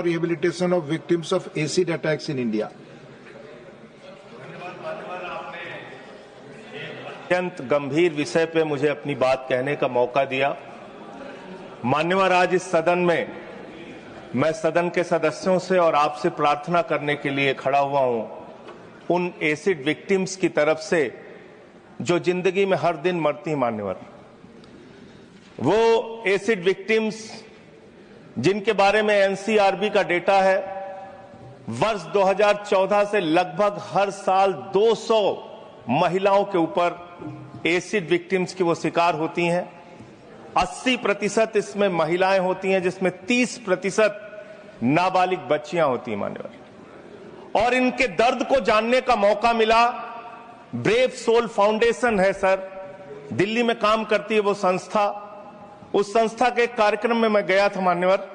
rehabilitation of victims of acid attacks in India. अत्यंत गंभीर विषय पे मुझे अपनी बात कहने का मौका दिया। मान्यवर, आज इस सदन में मैं सदन के सदस्यों से और आपसे प्रार्थना करने के लिए खड़ा हुआ हूं, उन एसिड विक्टिम्स की तरफ से जो जिंदगी में हर दिन मरती हैं। मान्यवर, वो एसिड विक्टिम्स जिनके बारे में एनसीआरबी का डेटा है, वर्ष 2014 से लगभग हर साल 200 महिलाओं के ऊपर एसिड विक्टिम्स की वो शिकार होती हैं। 80% इसमें महिलाएं होती हैं, जिसमें 30% नाबालिग बच्चियां होती हैं। मान्यवर, और इनके दर्द को जानने का मौका मिला। ब्रेव सोल फाउंडेशन है सर, दिल्ली में काम करती है वो संस्था। उस संस्था के एक कार्यक्रम में मैं गया था मान्यवर।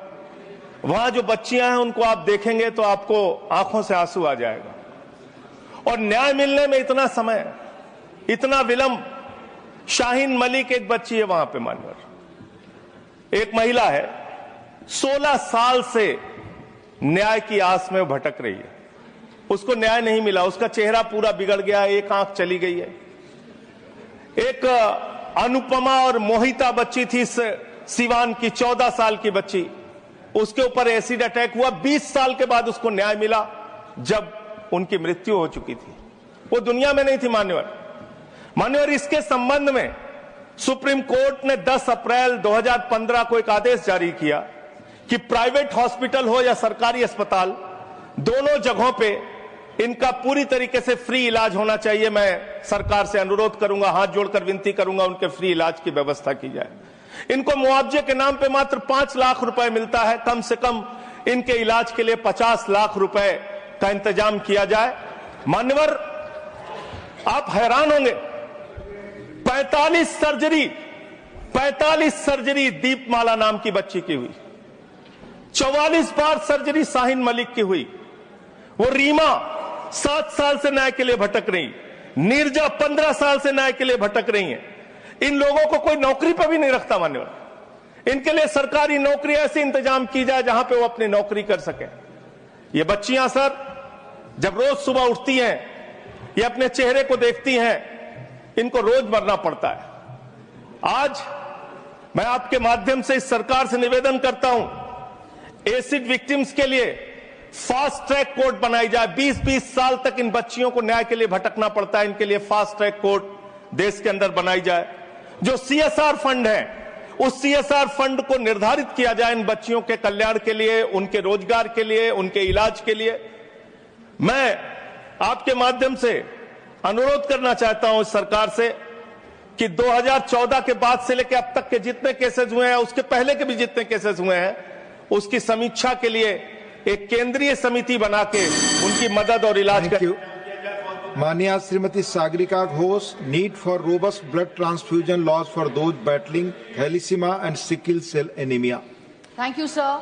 वहां जो बच्चियां हैं उनको आप देखेंगे तो आपको आंखों से आंसू आ जाएगा। और न्याय मिलने में इतना समय, इतना विलंब। शाहीन मलिक एक बच्ची है वहां पे मान्यवर, एक महिला है, 16 साल से न्याय की आस में भटक रही है। उसको न्याय नहीं मिला, उसका चेहरा पूरा बिगड़ गया, एक आंख चली गई है। एक अनुपमा और मोहिता बच्ची थी सिवान की, 14 साल की बच्ची, उसके ऊपर एसिड अटैक हुआ। 20 साल के बाद उसको न्याय मिला, जब उनकी मृत्यु हो चुकी थी। वो दुनिया में नहीं थी मान्यवर। इसके संबंध में सुप्रीम कोर्ट ने 10 अप्रैल 2015 को एक आदेश जारी किया कि प्राइवेट हॉस्पिटल हो या सरकारी अस्पताल, दोनों जगहों पे इनका पूरी तरीके से फ्री इलाज होना चाहिए। मैं सरकार से अनुरोध करूंगा, हाथ जोड़कर विनती करूंगा, उनके फ्री इलाज की व्यवस्था की जाए। इनको मुआवजे के नाम पे मात्र 5 लाख रुपए मिलता है। कम से कम इनके इलाज के लिए 50 लाख रुपए का इंतजाम किया जाए। मान्यवर, आप हैरान होंगे, 45 सर्जरी दीपमाला नाम की बच्ची की हुई, 44 बार सर्जरी शाहीन मलिक की हुई। वो रीमा 7 साल से न्याय के लिए भटक रही, नीरजा 15 साल से न्याय के लिए भटक रही हैं। इन लोगों को कोई नौकरी पर भी नहीं रखता मान्यवर। इनके लिए सरकारी नौकरी ऐसे इंतजाम की जाए जहां पे वो अपनी नौकरी कर सके। ये बच्चियां सर, जब रोज सुबह उठती हैं, ये अपने चेहरे को देखती हैं, इनको रोज मरना पड़ता है। आज मैं आपके माध्यम से इस सरकार से निवेदन करता हूं, एसिड विक्टिम्स के लिए फास्ट ट्रैक कोर्ट बनाई जाए। 20-20 साल तक इन बच्चियों को न्याय के लिए भटकना पड़ता है, इनके लिए फास्ट ट्रैक कोर्ट देश के अंदर बनाई जाए। जो सीएसआर फंड है, उस सीएसआर फंड को निर्धारित किया जाए इन बच्चियों के कल्याण के लिए, उनके रोजगार के लिए, उनके इलाज के लिए। मैं आपके माध्यम से अनुरोध करना चाहता हूं इस सरकार से कि 2014 के बाद से लेकर अब तक के जितने केसेस हुए हैं, उसके पहले के भी जितने केसेस हुए हैं, उसकी समीक्षा के लिए एक केंद्रीय समिति बना के उनकी मदद और इलाज कर। माननीय Shrimati Sagarika Ghosh, need for robust blood transfusion laws for those battling thalassaemia and sickle cell anaemia. Thank you sir.